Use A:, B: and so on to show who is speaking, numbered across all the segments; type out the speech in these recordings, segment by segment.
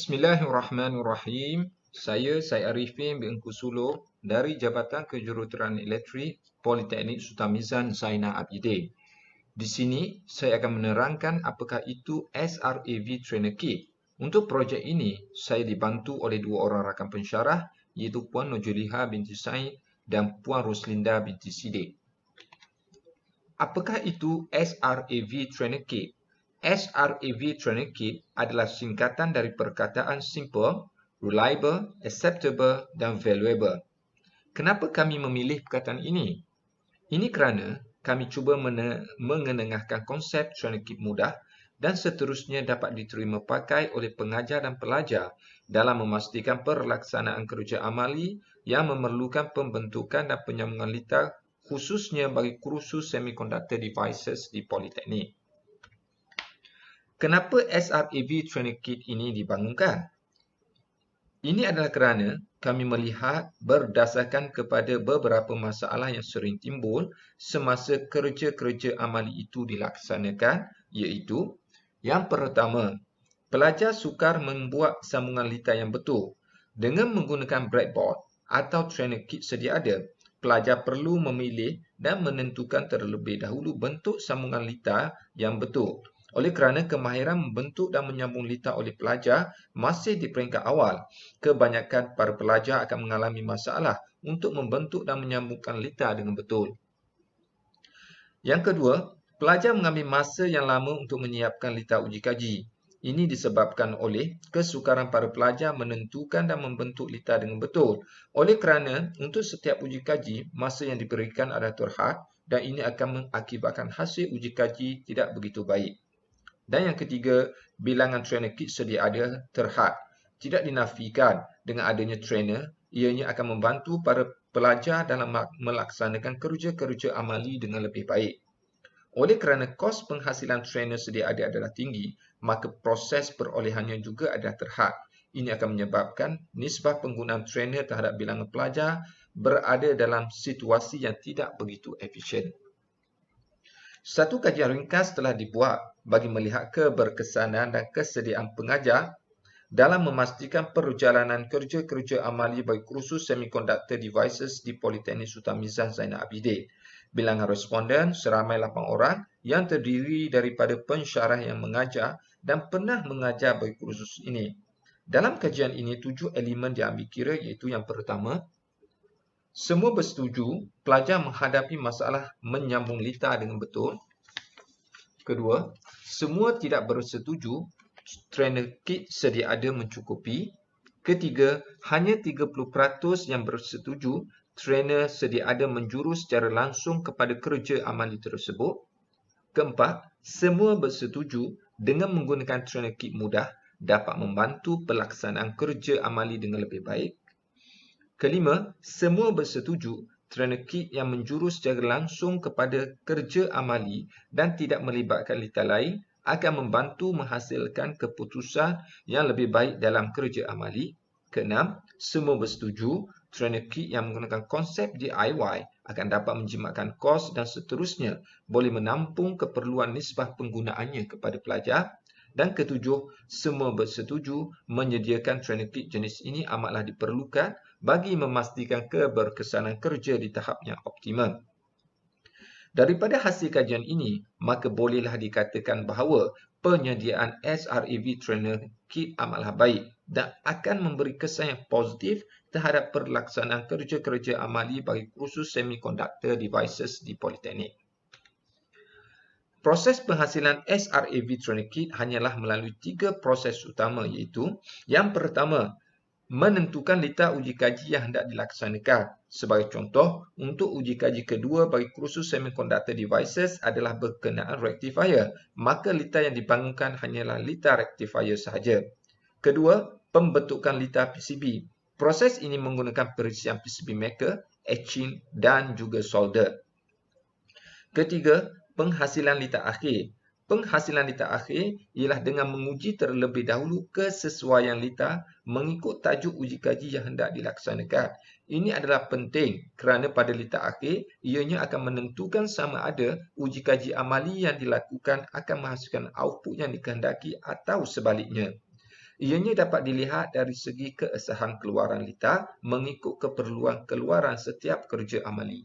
A: Bismillahirrahmanirrahim. Saya Arifin bin Kusulo dari Jabatan Kejuruteraan Elektrik Politeknik Sutamizan Zainal Abidin. Di sini saya akan menerangkan apakah itu SRAV Trainer Kit. Untuk projek ini, saya dibantu oleh dua orang rakan pensyarah iaitu Puan Nojuliha binti Said dan Puan Roslinda binti Sidik. Apakah itu SRAV Trainer Kit? SRAV Trainer Kit adalah singkatan dari perkataan simple, reliable, acceptable dan valuable. Kenapa kami memilih perkataan ini? Ini kerana kami cuba mengenengahkan konsep Trainer Kit mudah dan seterusnya dapat diterima pakai oleh pengajar dan pelajar dalam memastikan pelaksanaan kerja amali yang memerlukan pembentukan dan penyambungan litar khususnya bagi kursus semiconductor devices di Politeknik. Kenapa SRAV Trainer Kit ini dibangunkan? Ini adalah kerana kami melihat berdasarkan kepada beberapa masalah yang sering timbul semasa kerja-kerja amali itu dilaksanakan, iaitu yang pertama, pelajar sukar membuat sambungan litar yang betul. Dengan menggunakan breadboard atau Trainer Kit sedia ada, pelajar perlu memilih dan menentukan terlebih dahulu bentuk sambungan litar yang betul. Oleh kerana kemahiran membentuk dan menyambung litar oleh pelajar masih di peringkat awal, kebanyakan para pelajar akan mengalami masalah untuk membentuk dan menyambungkan litar dengan betul. Yang kedua, pelajar mengambil masa yang lama untuk menyiapkan litar uji kaji. Ini disebabkan oleh kesukaran para pelajar menentukan dan membentuk litar dengan betul. Oleh kerana untuk setiap uji kaji, masa yang diberikan adalah terhad dan ini akan mengakibatkan hasil uji kaji tidak begitu baik. Dan yang ketiga, bilangan Trainer Kit sedia ada terhad. Tidak dinafikan dengan adanya trainer, ianya akan membantu para pelajar dalam melaksanakan kerja-kerja amali dengan lebih baik. Oleh kerana kos penghasilan trainer sedia ada adalah tinggi, maka proses perolehannya juga adalah terhad. Ini akan menyebabkan nisbah penggunaan trainer terhadap bilangan pelajar berada dalam situasi yang tidak begitu efisien. Satu kajian ringkas telah dibuat bagi melihat keberkesanan dan kesediaan pengajar dalam memastikan perjalanan kerja-kerja amali bagi kursus semiconductor devices di Politeknik Sutamizan Zainal Abidin. Bilangan responden seramai 8 orang yang terdiri daripada pensyarah yang mengajar dan pernah mengajar bagi kursus ini. Dalam kajian ini, 7 elemen diambil kira iaitu yang pertama, semua bersetuju pelajar menghadapi masalah menyambung litar dengan betul. Kedua, semua tidak bersetuju Trainer Kit sedia ada mencukupi. Ketiga, hanya 30% yang bersetuju trainer sedia ada menjurus secara langsung kepada kerja amali tersebut. Keempat, semua bersetuju dengan menggunakan Trainer Kit mudah dapat membantu pelaksanaan kerja amali dengan lebih baik. Kelima, semua bersetuju Trainer Kit yang menjurus secara langsung kepada kerja amali dan tidak melibatkan litar lain akan membantu menghasilkan keputusan yang lebih baik dalam kerja amali. Keenam, semua bersetuju Trainer Kit yang menggunakan konsep DIY akan dapat menjimatkan kos dan seterusnya boleh menampung keperluan nisbah penggunaannya kepada pelajar. Dan ketujuh, semua bersetuju menyediakan Trainer Kit jenis ini amatlah diperlukan bagi memastikan keberkesanan kerja di tahap yang optimum. Daripada hasil kajian ini, maka bolehlah dikatakan bahawa penyediaan SRAV Trainer Kit amatlah baik dan akan memberi kesan yang positif terhadap pelaksanaan kerja-kerja amali bagi kursus semiconductor devices di Politeknik. Proses penghasilan SRAV Trainer Kit hanyalah melalui 3 proses utama iaitu yang pertama, menentukan litar uji kaji yang hendak dilaksanakan. Sebagai contoh, untuk uji kaji kedua bagi kursus semiconductor devices adalah berkenaan rectifier, maka litar yang dibangunkan hanyalah litar rectifier sahaja. Kedua, pembentukan litar PCB. Proses ini menggunakan perisian PCB maker, etching dan juga solder. Ketiga, penghasilan litar akhir. Penghasilan litar akhir ialah dengan menguji terlebih dahulu kesesuaian litar mengikut tajuk uji kaji yang hendak dilaksanakan. Ini adalah penting kerana pada litar akhir, ianya akan menentukan sama ada uji kaji amali yang dilakukan akan menghasilkan output yang dikehendaki atau sebaliknya. Ianya dapat dilihat dari segi keesahan keluaran lita mengikut keperluan keluaran setiap kerja amali.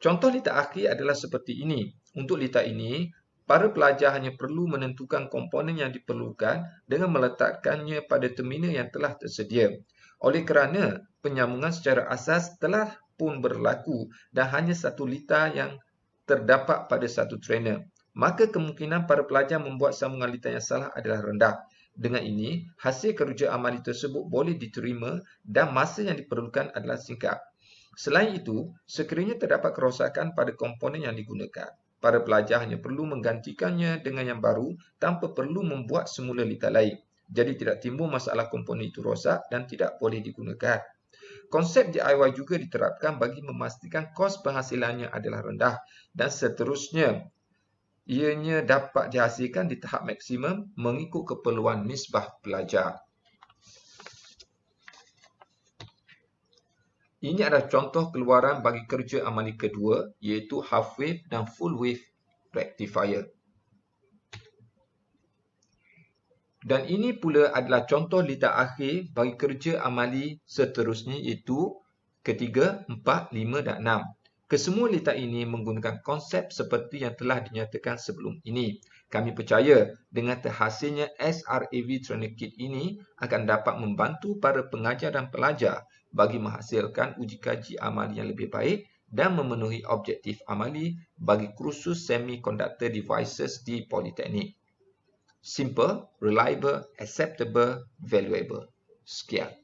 A: Contoh lita akhir adalah seperti ini. Untuk lita ini, para pelajar hanya perlu menentukan komponen yang diperlukan dengan meletakkannya pada terminal yang telah tersedia. Oleh kerana penyambungan secara asas telah pun berlaku dan hanya satu lita yang terdapat pada satu trainer, maka kemungkinan para pelajar membuat sambungan lita yang salah adalah rendah. Dengan ini, hasil kerja amali tersebut boleh diterima dan masa yang diperlukan adalah singkat. Selain itu, sekiranya terdapat kerosakan pada komponen yang digunakan, para pelajar hanya perlu menggantikannya dengan yang baru tanpa perlu membuat semula lita lain. Jadi tidak timbul masalah komponen itu rosak dan tidak boleh digunakan. Konsep DIY juga diterapkan bagi memastikan kos penghasilannya adalah rendah dan seterusnya. Ianya dapat dihasilkan di tahap maksimum mengikut keperluan nisbah pelajar. Ini adalah contoh keluaran bagi kerja amali kedua, iaitu half wave dan full wave rectifier. Dan ini pula adalah contoh lita akhir bagi kerja amali seterusnya, iaitu ketiga, 4, 5 dan 6. Kesemua lita ini menggunakan konsep seperti yang telah dinyatakan sebelum ini. Kami percaya dengan terhasilnya SRAV Trainer Kit ini akan dapat membantu para pengajar dan pelajar bagi menghasilkan uji kaji amali yang lebih baik dan memenuhi objektif amali bagi kursus semiconductor devices di Politeknik. Simple, reliable, acceptable, valuable. Sekian.